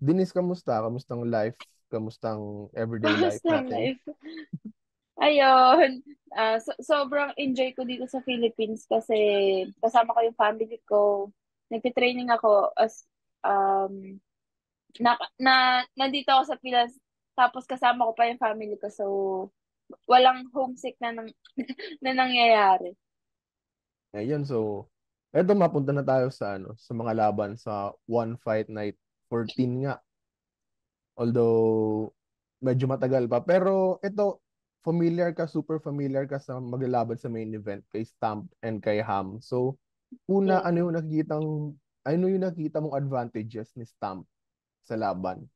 Dinis, kamusta? Kamustang life? Kamustang everyday life Kamusta ang natin? life? Ayun, sobrang enjoy ko dito sa Philippines kasi kasama ko yung family ko. Nagte-training ako as um nandito ako sa Pilas tapos kasama ko pa yung family ko. So walang homesick na nangyayari. Ayun, so, eto mapunta na tayo sa sa mga laban sa One Fight Night 14 nga. Although, medyo matagal pa. Pero ito, super familiar ka sa maglalaban sa main event kay Stamp and kay Ham. So, una, Yes. ano yung nakita mong advantages ni Stamp sa laban?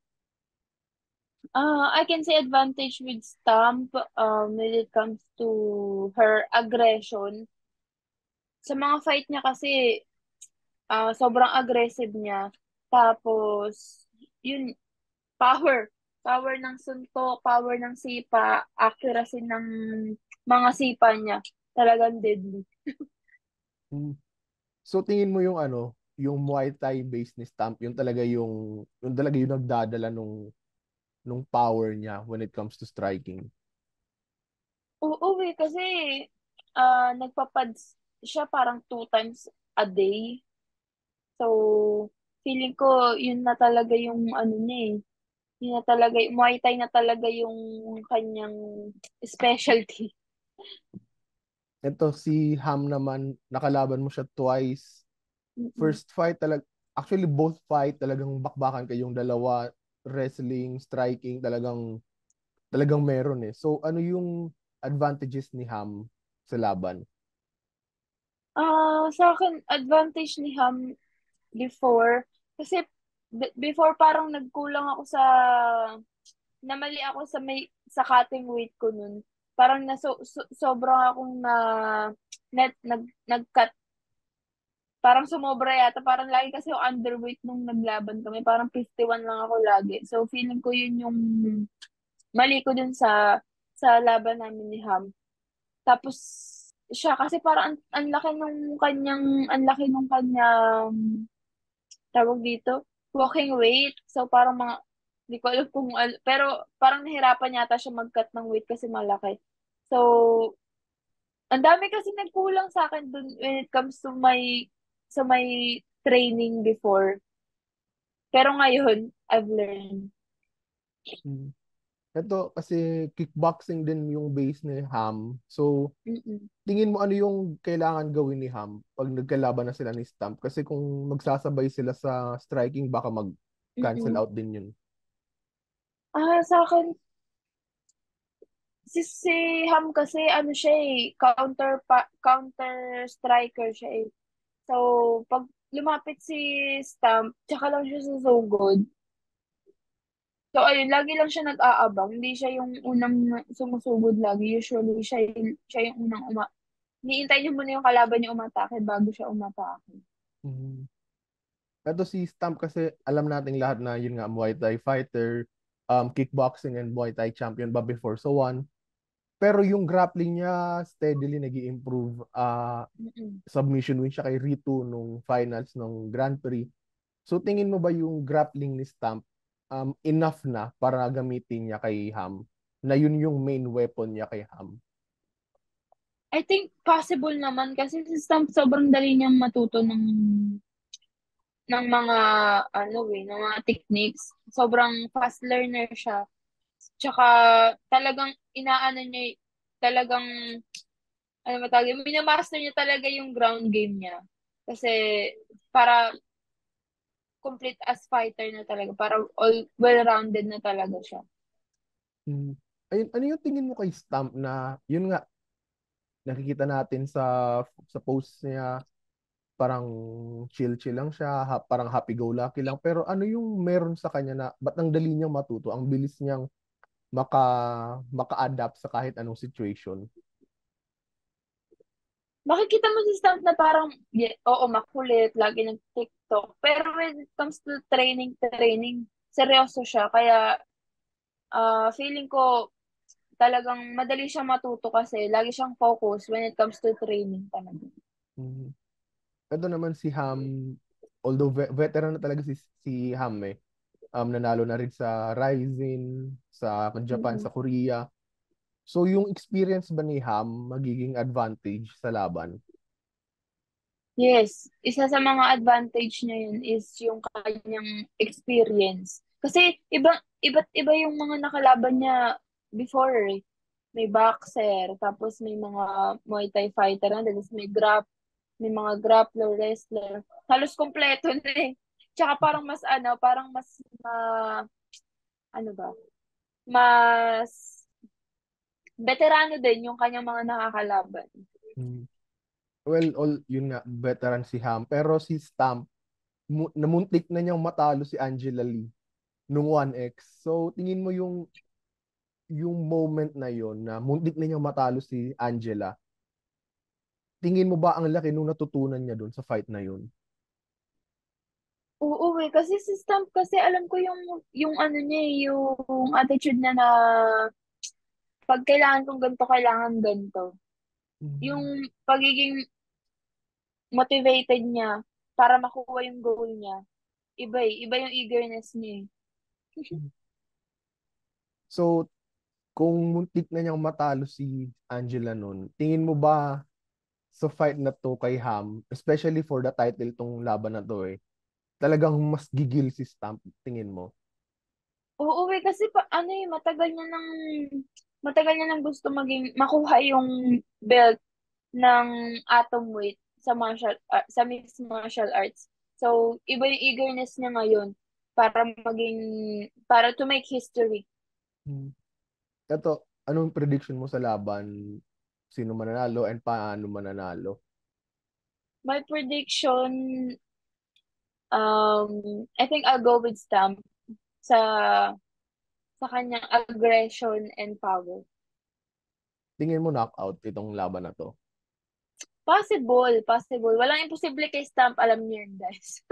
I can say advantage with Stamp when it comes to her aggression. Sa mga fight niya kasi sobrang aggressive niya. Tapos, yun, power. Power ng suntok, power ng sipa, accuracy ng mga sipa niya. Talagang deadly. Hmm. So, tingin mo yung yung Muay Thai based ni Stamp, yung talaga yung nagdadala nung power niya when it comes to striking. Oo, kasi nagpapads siya parang 2 times a day. So, feeling ko yun na talaga yung ano niya eh. Yun na talaga, Muay Thai na talaga yung kanyang specialty. Ito si Ham naman, nakalaban mo siya twice. Mm-mm. First fight actually both fight talagang bakbakan kayong dalawa, wrestling, striking, talagang meron eh. So ano yung advantages ni Ham sa laban? Sa akin, advantage ni Ham before, kasi before parang nagkulang ako namali ako sa cutting weight ko nun. Parang sobrang akong nag-cut. Parang sumobra yata. Parang lagi kasi yung underweight nung naglaban kami. Parang 51 lang ako lagi. So, feeling ko yun yung mali ko dun sa laban namin ni Ham. Tapos, siya kasi parang ang laki nung kanyang tawag dito, walking weight. So, parang di ko alam pero parang nahirapan yata siya mag-cut ng weight kasi malaki. So, ang dami kasi nagkulang sa akin dun when it comes to sa may training before. Pero ngayon, I've learned. Hmm. Ito kasi kickboxing din yung base ni Ham. So Mm-mm. tingin mo ano yung kailangan gawin ni Ham pag nagkalaban na sila ni Stamp? Kasi kung magsasabay sila sa striking, baka mag-cancel Mm-mm. out din yun. Sa akin, si Ham kasi ano siya counter striker siya eh. So, pag lumapit si Stamp, tsaka lang siya susugod. So, ayun, lagi lang siya nag-aabang. Hindi siya yung unang sumusugod lagi. Usually, siya yung unang Hinihintay niyo muna yung kalaban niya umatake bago siya umatake. Mhm. Ito si Stamp kasi alam nating lahat na yun nga Muay Thai fighter, kickboxing and Muay Thai champion ba before so on. Pero yung grappling niya steadily nag-i-improve. Mm-mm. Submission win siya kay Ritu nung finals ng Grand Prix. So tingin mo ba yung grappling ni Stamp enough na para gamitin niya kay Ham? Na yun yung main weapon niya kay Ham? I think possible naman kasi si Stamp sobrang dali niyang matuto ng mga ng mga techniques. Sobrang fast learner siya. Tsaka talagang inaano niya talagang ano ba tawag, yun, minamaster niya talaga yung ground game niya. Kasi para complete as fighter na talaga, para all well-rounded na talaga siya. Hmm. Ayun, ano yung tingin mo kay Stamp na yun nga nakikita natin sa posts niya parang chill-chill lang siya, parang happy-go-lucky lang. Pero ano yung meron sa kanya na ba't ang dali niyang matuto? Ang bilis niyang maka maka-adapt sa kahit anong situation. Makikita mo si Stamp na parang, oo, makulit, lagi nag-TikTok. Pero when it comes to training, seryoso siya. Kaya feeling ko talagang madali siyang matuto kasi lagi siyang focus when it comes to training talaga. Mhm. Ito naman si Ham, although veteran na talaga si Ham eh. nanalo na rin sa Ryzen, sa Japan, Mhm. sa Korea. So yung experience ba ni Ham magiging advantage sa laban? Yes, isa sa mga advantage niya yun is yung kanyang experience. Kasi iba't iba yung mga nakalaban niya before eh. May boxer, tapos may mga Muay Thai fighter na, tapos may mga grappler, wrestler. Halos kompleto na eh. Tsaka parang mas ano ba? Mas veterano din yung kanyang mga nakakalaban. Hmm. Well, yun nga, veteran si Ham. Pero si Stamp, namuntik na niyang matalo si Angela Lee nung 1X. So, tingin mo yung moment na yon na muntik na niyang matalo si Angela, tingin mo ba ang laki nung natutunan niya doon sa fight na yun? Oo, eh. Kasi si Stamp kasi alam ko yung ano niya eh, yung attitude niya na pag kailangan kong ganito, kailangan ganito. Yung Mhm. pagiging motivated niya para makuha yung goal niya. Iba eh. Iba yung eagerness niya eh. So, kung muntik na niyang matalo si Angela noon, tingin mo ba sa fight na to kay Ham, especially for the title tong laban na to talagang mas gigil si Stamp, tingin mo? Oo, eh. Kasi ano eh, matagal niya nang gusto makuha yung belt ng atomweight sa mixed martial arts. So, iba yung eagerness niya ngayon para para to make history. Hmm. Ito, anong prediction mo sa laban? Sino mananalo and paano mananalo? My prediction, I think I'll go with Stamp sa sa kanyang aggression and power. Tingin mo knockout itong laban na to? Possible, possible. Walang imposible kay Stamp, alam niyo yun, guys.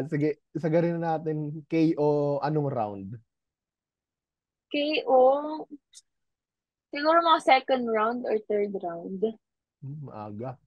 Sige, sagarin na natin KO anong round? KO, siguro mga second round or third round. Maaga.